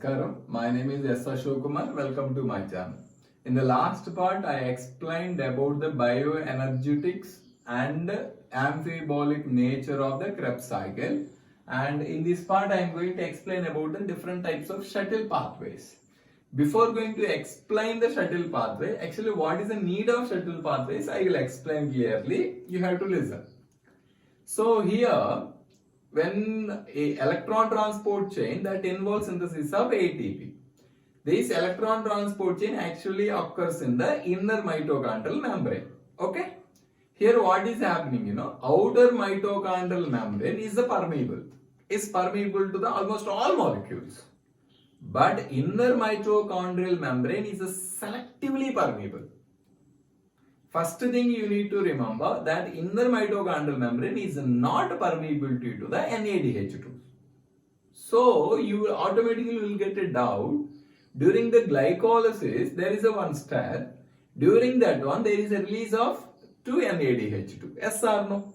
Karam, my name is S. Ashok Kumar. Welcome to my channel. In the last part, I explained about the bioenergetics and amphibolic nature of the Krebs cycle. And in this part, I am going to explain about the different types of shuttle pathways. Before going to explain the shuttle pathway, actually what is the need of shuttle pathways, I will explain clearly. You have to listen. So here, when a electron transport chain that involves synthesis of ATP. This electron transport chain actually occurs in the inner mitochondrial membrane. Okay? Here what is happening, outer mitochondrial membrane is permeable to the almost all molecules. But inner mitochondrial membrane is selectively permeable. First thing you need to remember that inner mitochondrial membrane is not permeable to the NADH2. So you automatically will get a doubt. During the glycolysis, there is a one step. During that one, there is a release of 2 NADH2. Yes or no?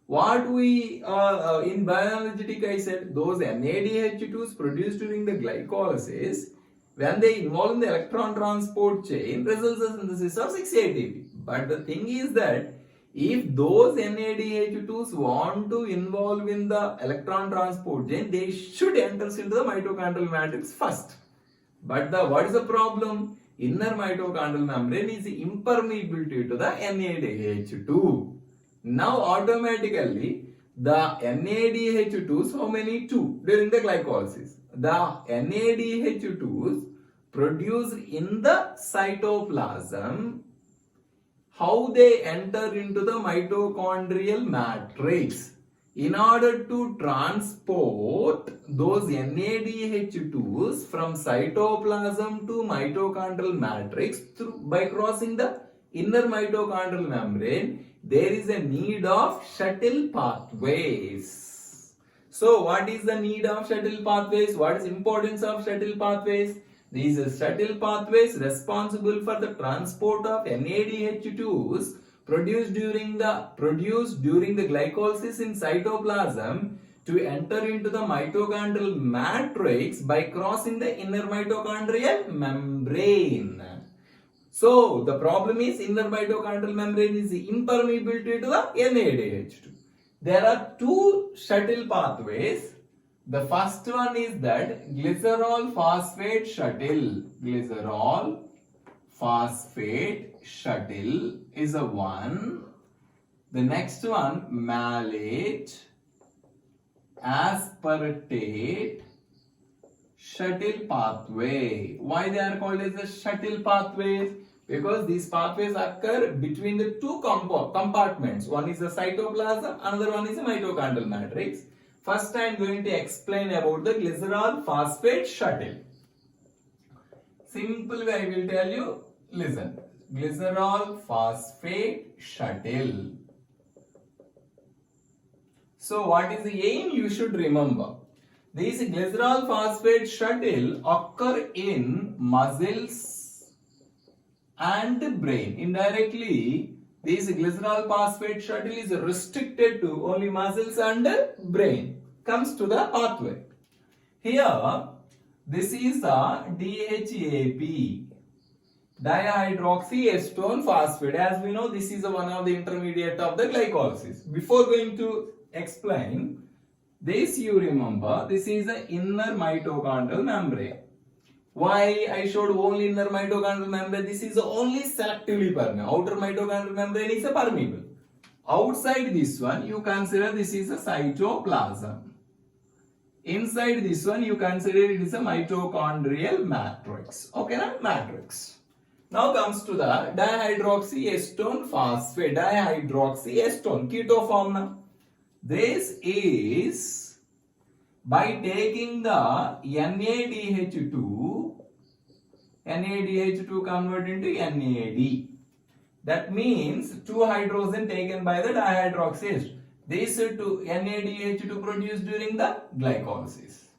What we in bioenergetic I said, those NADH2s produced during the glycolysis, when they involve in the electron transport chain, results in synthesis of 6-ATP. But the thing is that if those NADH2s want to involve in the electron transport chain, they should enter into the mitochondrial matrix first. But what is the problem? Inner mitochondrial membrane is impermeable to the NADH2. Now automatically the NADH2s, how many? 2 during the glycolysis. The NADH2s produced in the cytoplasm, how they enter into the mitochondrial matrix. In order to transport those NADH2s from cytoplasm to mitochondrial matrix by crossing the inner mitochondrial membrane, there is a need of shuttle pathways. So what is the need of shuttle pathways? What is the importance of shuttle pathways? These are shuttle pathways responsible for the transport of NADH2s produced during the glycolysis in cytoplasm to enter into the mitochondrial matrix by crossing the inner mitochondrial membrane. So the problem is inner mitochondrial membrane is impermeable to the NADH2. There are 2 shuttle pathways. The first one is that glycerol phosphate shuttle. Glycerol phosphate shuttle is a one. The next one, malate aspartate shuttle pathway. Why they are called as the shuttle pathways? Because these pathways occur between the 2 compartments. One is the cytoplasm, another one is the mitochondrial matrix. First I am going to explain about the glycerol phosphate shuttle. Simple way I will tell you, listen. Glycerol phosphate shuttle. So what is the aim? You should remember. These glycerol phosphate shuttle occur in muscles and brain. Indirectly, this glycerol phosphate shuttle is restricted to only muscles and brain. Comes to the pathway. Here, this is a DHAP, dihydroxyacetone phosphate. As we know, this is one of the intermediate of the glycolysis. Before going to explain, this you remember, this is the inner mitochondrial membrane. Why I showed only inner mitochondrial membrane? This is only selectively permeable. Outer mitochondrial membrane is a permeable. Outside this one, you consider this is a cytoplasm. Inside this one, you consider it is a mitochondrial matrix. Okay, na? Matrix. Now comes to the dihydroxyacetone phosphate. Dihydroxyacetone, keto form na. This is by taking the NADH2 convert into NAD. That means 2 hydrogen taken by the dihydroxyacetone. These 2 NADH2 produced during the glycolysis.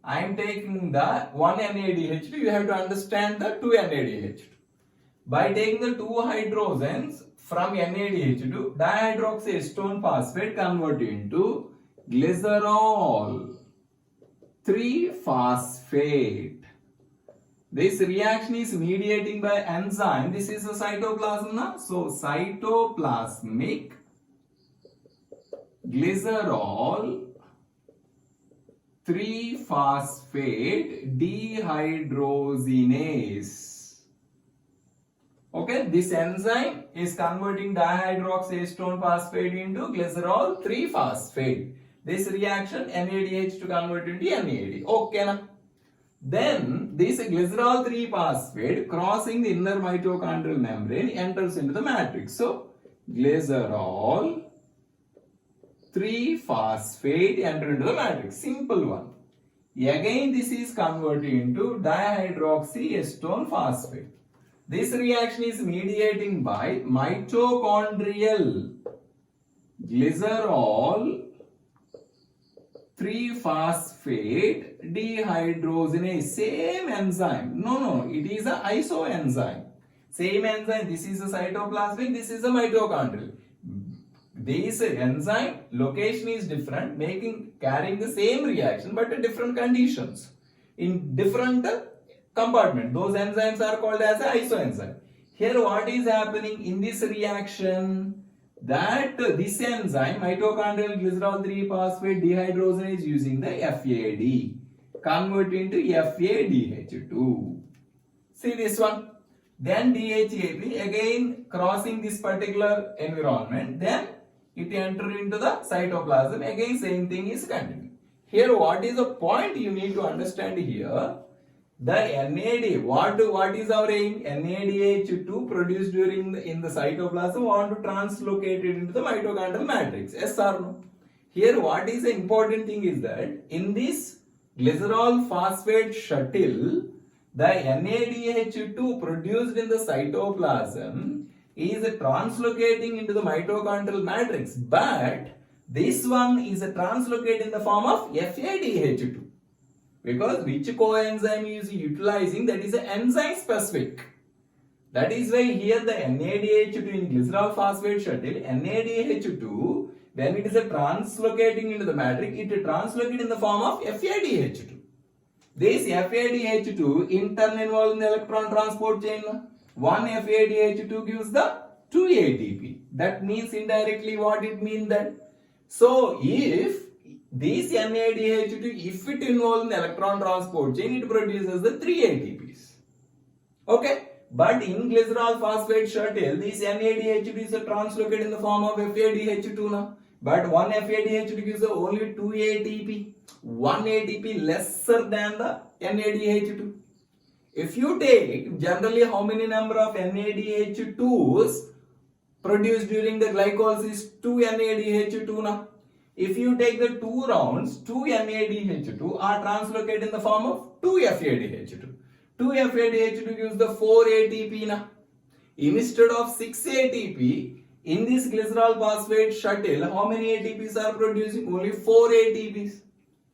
I am taking the 1 NADH2. You have to understand the 2 NADH2. By taking the 2 hydrogens from NADH2, dihydroxyacetone phosphate convert into glycerol 3-phosphate. This reaction is mediating by enzyme. This is a cytoplasm now. So cytoplasmic glycerol 3-phosphate dehydrogenase. Okay, this enzyme is converting dihydroxyacetone phosphate into glycerol 3-phosphate. This reaction NADH to convert into NAD. Okay, na? Then this glycerol 3-phosphate crossing the inner mitochondrial membrane enters into the matrix. So glycerol 3-phosphate enter into the matrix. Simple one. Again this is converted into dihydroxyacetone phosphate. This reaction is mediating by mitochondrial glycerol 3-phosphate dehydrogenase. Same enzyme. No, it is a isoenzyme. Same enzyme. This is a cytoplasmic, this is a mitochondrial. This enzyme location is different, carrying the same reaction but at different conditions in different compartment. Those enzymes are called as a isoenzyme. Here what is happening in this reaction? That this enzyme mitochondrial glycerol 3-phosphate dehydrogenase using the FAD convert into FADH2. See this one. Then DHAP again crossing this particular environment. Then it enter into the cytoplasm. Again same thing is continuing. Here what is the point you need to understand here? The NAD, what is our aim? NADH2 produced in the cytoplasm want to translocate it into the mitochondrial matrix. Yes or no? Here what is the important thing is that in this glycerol phosphate shuttle, the NADH2 produced in the cytoplasm is translocating into the mitochondrial matrix, but this one is translocated in the form of FADH2. Because which coenzyme is utilizing, that is an enzyme specific. That is why here the NADH2 in glycerol phosphate shuttle, NADH2, when it is translocating into the matrix, it translocates in the form of FADH2. This FADH2 in turn involved in the electron transport chain. One FADH2 gives the 2 ATP. That means indirectly what it means that. So if this NADH2, if it involves in the electron transport chain, it produces the 3 ATPs. Okay? But in glycerol phosphate shuttle, this NADH2 is translocated in the form of FADH2 now. But one FADH2 gives only 2 ATP. 1 ATP lesser than the NADH2. If you take generally how many number of NADH2s produced during the glycolysis, 2 NADH2 now. If you take the 2 rounds, 2 NADH2 are translocated in the form of 2 FADH2. 2 FADH2 gives the 4 ATP now. Instead of 6 ATP, in this glycerol phosphate shuttle, how many ATPs are producing? Only 4 ATPs.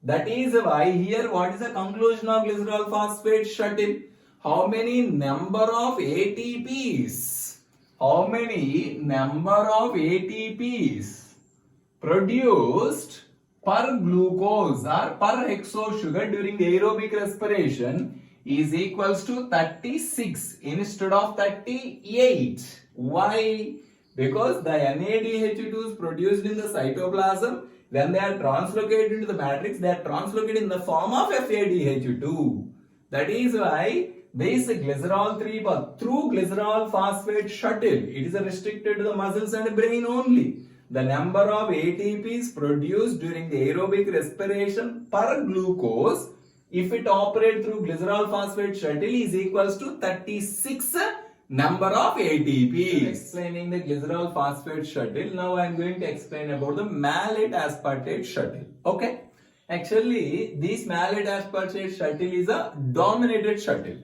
That is why here what is the conclusion of glycerol phosphate shuttle? How many number of ATPs? How many number of ATPs produced per glucose or per hexo sugar during the aerobic respiration is equals to 36 instead of 38. Why? Because the NADH2 is produced in the cytoplasm. When they are translocated into the matrix, they are translocated in the form of FADH2. That is why this glycerol 3 through glycerol phosphate shuttle, it is restricted to the muscles and brain only. The number of ATPs produced during the aerobic respiration per glucose, if it operates through glycerol phosphate shuttle, is equals to 36 number of ATPs. Explaining the glycerol phosphate shuttle, now I am going to explain about the malate aspartate shuttle. Okay? Actually, this malate aspartate shuttle is a dominated shuttle.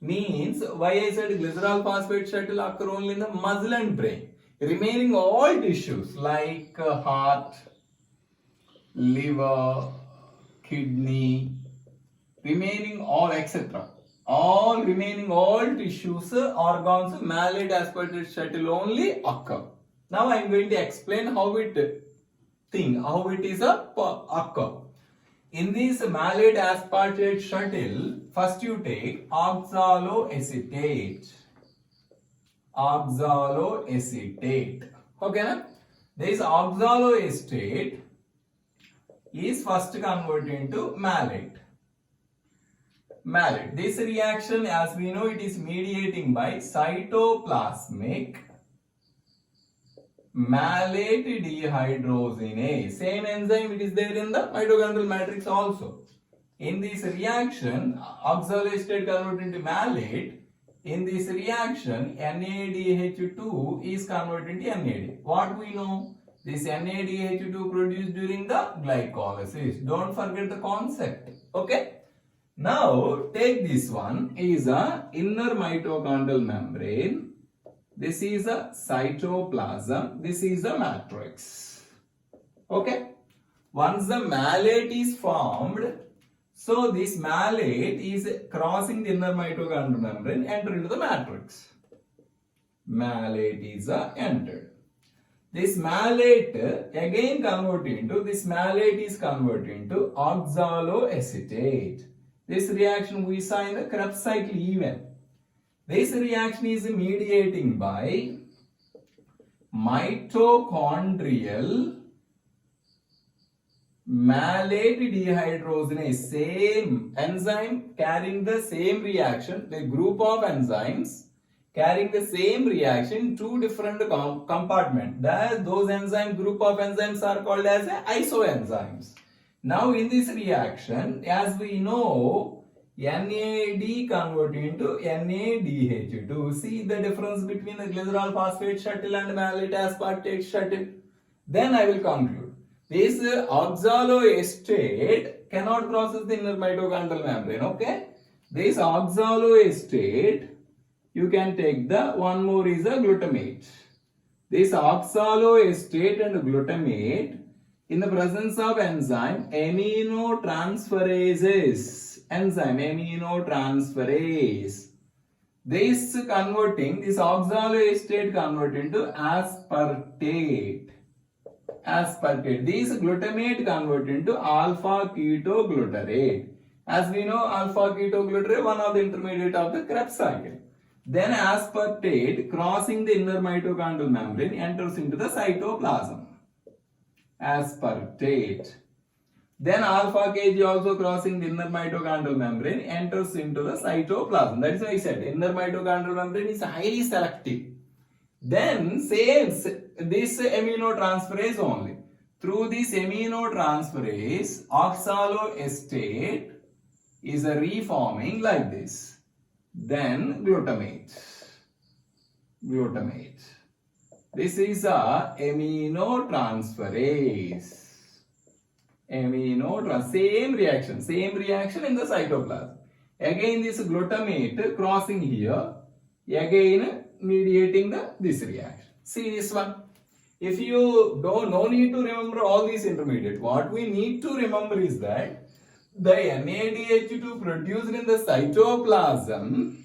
Means, why I said glycerol phosphate shuttle occur only in the muscle and brain. Remaining all tissues like heart, liver, kidney, remaining all etc. All remaining all tissues, organs, malate aspartate shuttle only occur. Now I am going to explain how it is occur. In this malate aspartate shuttle, first you take oxaloacetate. Oxaloacetate. Okay, na? This oxaloacetate is first converted into malate. Malate. This reaction, as we know, it is mediating by cytoplasmic malate dehydrogenase. Same enzyme, it is there in the mitochondrial matrix also. In this reaction, oxaloacetate converted into malate. In this reaction, NADH2 is converted into NAD. What we know? This NADH2 produced during the glycolysis. Don't forget the concept. Okay? Now, take this one is a inner mitochondrial membrane. This is a cytoplasm. This is a matrix. Okay? Once the malate is formed, so this malate is crossing the inner mitochondrial membrane, enter into the matrix. Malate is entered. This malate again converted into, this malate is converted into oxaloacetate. This reaction we saw in the Krebs cycle even. This reaction is mediating by mitochondrial malate dehydrogenase, same enzyme carrying the same reaction, the group of enzymes carrying the same reaction, two different compartments. Those enzyme group of enzymes are called as isoenzymes. Now in this reaction, as we know, NAD converted into NADH2. See the difference between the glycerol phosphate shuttle and malate aspartate shuttle. Then I will conclude. This oxaloacetate cannot cross the inner mitochondrial membrane. Okay? This oxaloacetate, you can take the one more is a glutamate. This oxaloacetate and glutamate, in the presence of enzyme aminotransferases. Enzyme aminotransferase. This converting, this oxaloacetate converted into aspartate. Aspartate. This glutamate converted into alpha ketoglutarate. As we know, alpha ketoglutarate, one of the intermediate of the Krebs cycle. Then aspartate crossing the inner mitochondrial membrane enters into the cytoplasm. Aspartate. Then alpha Kg also crossing the inner mitochondrial membrane enters into the cytoplasm. That is why I said inner mitochondrial membrane is highly selective. Then same this aminotransferase only. Through this aminotransferase, oxaloacetate is reforming like this. Then glutamate. Glutamate. This is a aminotransferase. Same reaction in the cytoplasm. Again this glutamate crossing here, again mediating this reaction. See this one. If you no need to remember all these intermediate. What we need to remember is that the NADH2 produced in the cytoplasm,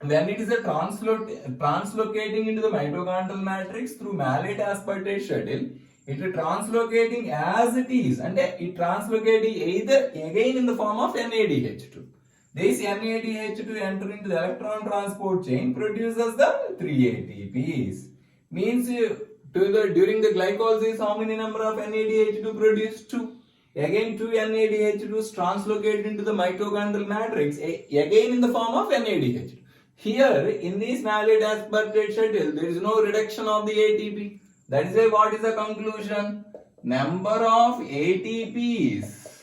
when it is translocating into the mitochondrial matrix through malate aspartate shuttle, it is translocating as it is, and it translocating either again in the form of NADH2. This NADH2 enter into the electron transport chain, produces the 3 ATPs. Means during the glycolysis, how many number of NADH2 produced? 2. Again 2 NADH2 is translocated into the mitochondrial matrix, again in the form of NADH2. Here in this malate aspartate shuttle, there is no reduction of the ATP. That is why what is the conclusion? Number of ATPs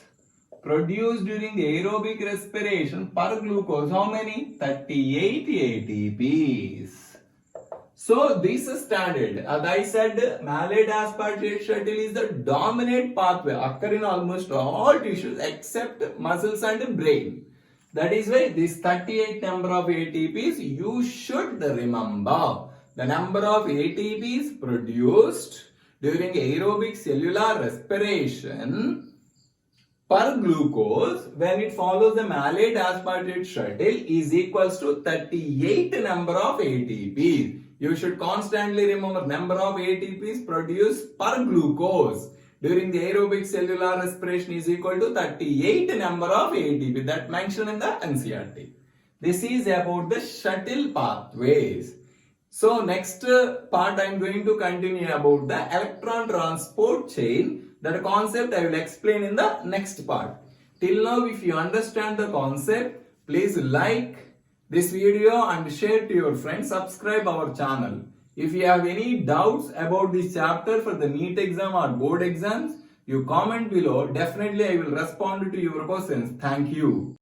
produced during aerobic respiration per glucose, how many? 38 ATPs. So this is standard. As I said, malate aspartate shuttle is the dominant pathway occur in almost all tissues except muscles and brain. That is why this 38 number of ATPs you should remember. The number of ATPs produced during aerobic cellular respiration per glucose when it follows the malate aspartate shuttle is equals to 38 number of ATPs. You should constantly remember number of ATPs produced per glucose during the aerobic cellular respiration is equal to 38 number of ATP that mentioned in the NCERT. This is about the shuttle pathways. So next part I am going to continue about the electron transport chain. That concept I will explain in the next part. Till now, if you understand the concept, please like this video and share to your friends. Subscribe our channel. If you have any doubts about this chapter for the NEET exam or board exams, you comment below. Definitely I will respond to your questions. Thank you.